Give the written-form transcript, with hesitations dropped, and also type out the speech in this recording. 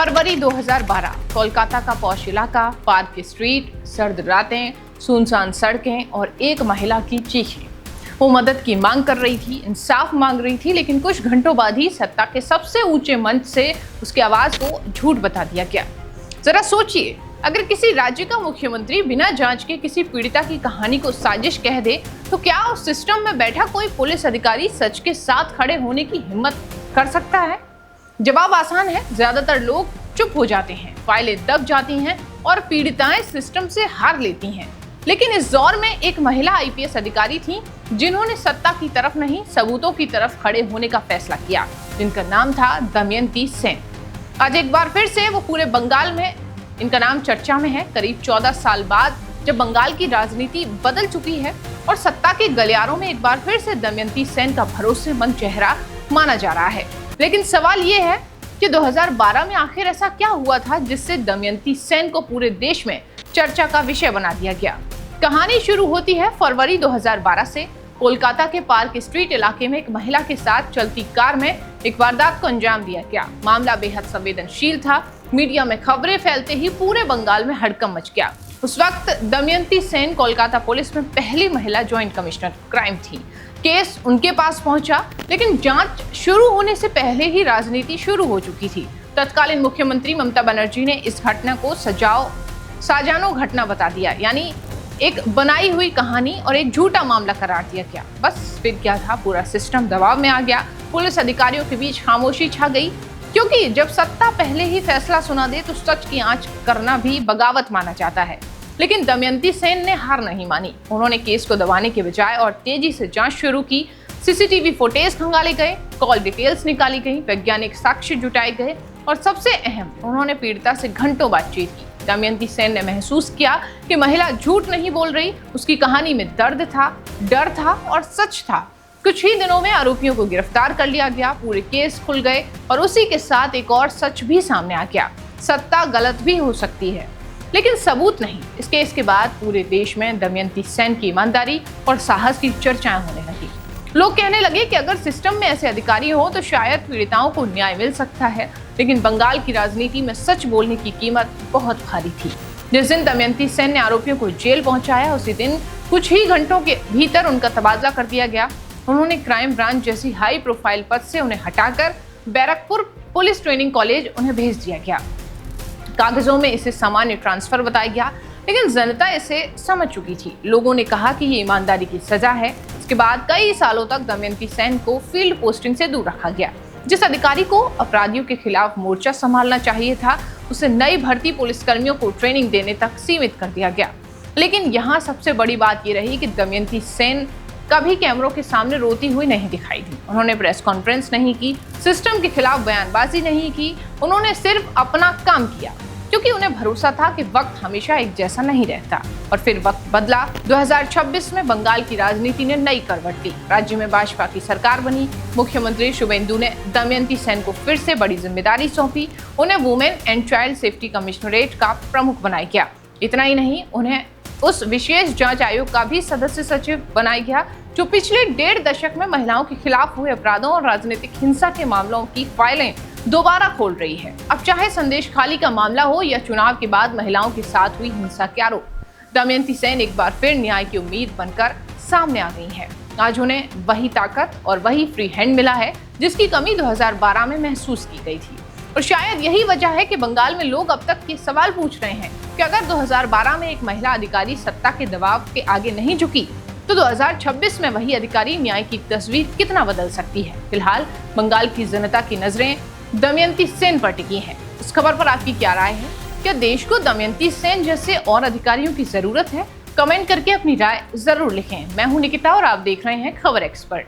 फरवरी 2012, कोलकाता का पॉश इलाका, park street, सर्द रातें, सुनसान सड़कें और एक महिला की चीखें। वो मदद की मांग कर रही थी, इंसाफ मांग रही थी, लेकिन कुछ घंटों बाद ही सत्ता के सबसे ऊंचे मंच से उसकी आवाज को झूठ बता दिया गया। जरा सोचिए, अगर किसी राज्य का मुख्यमंत्री बिना जांच के किसी पीड़िता की कहानी को साजिश कह दे, तो क्या उस सिस्टम में बैठा कोई पुलिस अधिकारी सच के साथ खड़े होने की हिम्मत कर सकता है? जवाब आसान है, ज्यादातर लोग चुप हो जाते हैं, फाइलें दब जाती हैं और पीड़िताएं सिस्टम से हार लेती हैं। लेकिन इस दौर में एक महिला आईपीएस अधिकारी थी जिन्होंने सत्ता की तरफ नहीं, सबूतों की तरफ खड़े होने का फैसला किया, जिनका नाम था दमयंती सेन। आज एक बार फिर से वो पूरे बंगाल में इनका नाम चर्चा में है। करीब 14 साल बाद जब बंगाल की राजनीति बदल चुकी है और सत्ता के गलियारों में एक बार फिर से दमयंती सेन का भरोसेमंद चेहरा माना जा रहा है। लेकिन सवाल ये है कि 2012 में आखिर ऐसा क्या हुआ था जिससे दमयंती सेन को पूरे देश में चर्चा का विषय बना दिया गया। कहानी शुरू होती है फरवरी 2012 से। कोलकाता के पार्क स्ट्रीट इलाके में एक महिला के साथ चलती कार में एक वारदात को अंजाम दिया गया। मामला बेहद संवेदनशील था। मीडिया में खबरें फैलते ही पूरे बंगाल में हड़कंप मच गया। उस वक्त दमयंती सेन कोलकाता पुलिस में पहली महिला ज्वाइंट कमिश्नर क्राइम थी। केस उनके पास पहुंचा, लेकिन जांच शुरू होने से पहले ही राजनीति शुरू हो चुकी थी। तत्कालीन मुख्यमंत्री ममता बनर्जी ने इस घटना को साजानो घटना बता दिया, यानी एक बनाई हुई कहानी और एक झूठा मामला करार दिया गया। बस फिर क्या था, पूरा सिस्टम दबाव में आ गया। पुलिस अधिकारियों के बीच खामोशी छा गई, क्योंकि जब सत्ता पहले ही फैसला सुना दे तो सच की आंच करना भी बगावत माना जाता है। लेकिन दमयंती सेन ने हार नहीं मानी। उन्होंने केस को दबाने के बजाय और तेजी से जांच शुरू की। सीसीटीवी फुटेज खंगाले गए, कॉल डिटेल्स निकाली गई, वैज्ञानिक साक्ष्य जुटाए गए और सबसे अहम, उन्होंने पीड़िता से घंटों बातचीत की। दमयंती सेन ने महसूस किया कि महिला झूठ नहीं बोल रही, उसकी कहानी में दर्द था, डर था और सच था। कुछ ही दिनों में आरोपियों को गिरफ्तार कर लिया गया, पूरे केस खुल गए और उसी के साथ एक और सच भी सामने आ गया। सत्ता गलत भी हो सकती है, लेकिन सबूत नहीं। इस केस के बाद पूरे देश में दमयंती सेन की ईमानदारी और साहस की चर्चाएं होने लगी। लोग कहने लगे कि अगर सिस्टम में ऐसे अधिकारी हो तो शायद पीड़िताओं को न्याय मिल सकता है। लेकिन बंगाल की राजनीति में सच बोलने की कीमत बहुत भारी थी। जिस दिन दमयंती सेन ने आरोपियों को जेल पहुंचाया, उसी दिन कुछ ही घंटों के भीतर उनका तबादला कर दिया गया। उन्होंने क्राइम ब्रांच जैसी हाई प्रोफाइल पद से उन्हें हटाकर बैरकपुर पुलिस ट्रेनिंग कॉलेज उन्हें भेज दिया गया। कागजों में इसे सामान्य ट्रांसफर बताया गया, लेकिन जनता इसे समझ चुकी थी। लोगों ने कहा कि ये ईमानदारी की सजा है। इसके बाद कई सालों तक दमयंती सेन को फील्ड पोस्टिंग से दूर रखा गया। जिस अधिकारी को अपराधियों के खिलाफ मोर्चा संभालना चाहिए था, उसे नई भर्ती पुलिसकर्मियों को ट्रेनिंग देने तक सीमित कर दिया गया। लेकिन यहाँ सबसे बड़ी बात ये रही कि दमयंती सेन कभी कैमरों के सामने रोती हुई नहीं दिखाई दी। उन्होंने प्रेस कॉन्फ्रेंस नहीं की, सिस्टम के खिलाफ बयानबाजी नहीं की। उन्होंने सिर्फ अपना काम किया, क्योंकि उन्हें भरोसा था कि वक्त हमेशा एक जैसा नहीं रहता। और फिर वक्त बदला। 2026 में बंगाल की राजनीति ने नई करवट ली। राज्य में भाजपा की सरकार बनी। मुख्यमंत्री शुभेंदु ने दमयंती सेन को फिर से बड़ी जिम्मेदारी सौंपी। उन्हें women and child safety commissionerate का प्रमुख बनाया गया। इतना ही नहीं, उन्हें उस विशेष जांच आयोग का भी सदस्य सचिव बनाया गया जो पिछले 1.5 दशक में महिलाओं के खिलाफ हुए अपराधों और राजनीतिक हिंसा के मामलों की फाइलें दोबारा खोल रही है। अब चाहे संदेश खाली का मामला हो या चुनाव के बाद महिलाओं के साथ हुई हिंसा के आरोप, दमयंती सेन एक बार फिर न्याय की उम्मीद बनकर सामने आ गई हैं। आज उन्हें वही ताकत और वही फ्री हैंड मिला है जिसकी कमी 2012 में महसूस की गई थी। और शायद यही वजह है कि बंगाल में लोग अब तक ये सवाल पूछ रहे हैं कि अगर 2012 में एक महिला अधिकारी सत्ता के दबाव के आगे नहीं झुकी, तो 2026 में वही अधिकारी न्याय की तस्वीर कितना बदल सकती है। फिलहाल बंगाल की जनता की नजरें दमयंती सेन पर टिकी हैं। इस खबर पर आपकी क्या राय है? क्या देश को दमयंती सेन जैसे और अधिकारियों की जरूरत है? कमेंट करके अपनी राय जरूर लिखें। मैं हूं निकिता और आप देख रहे हैं खबर एक्सपर्ट।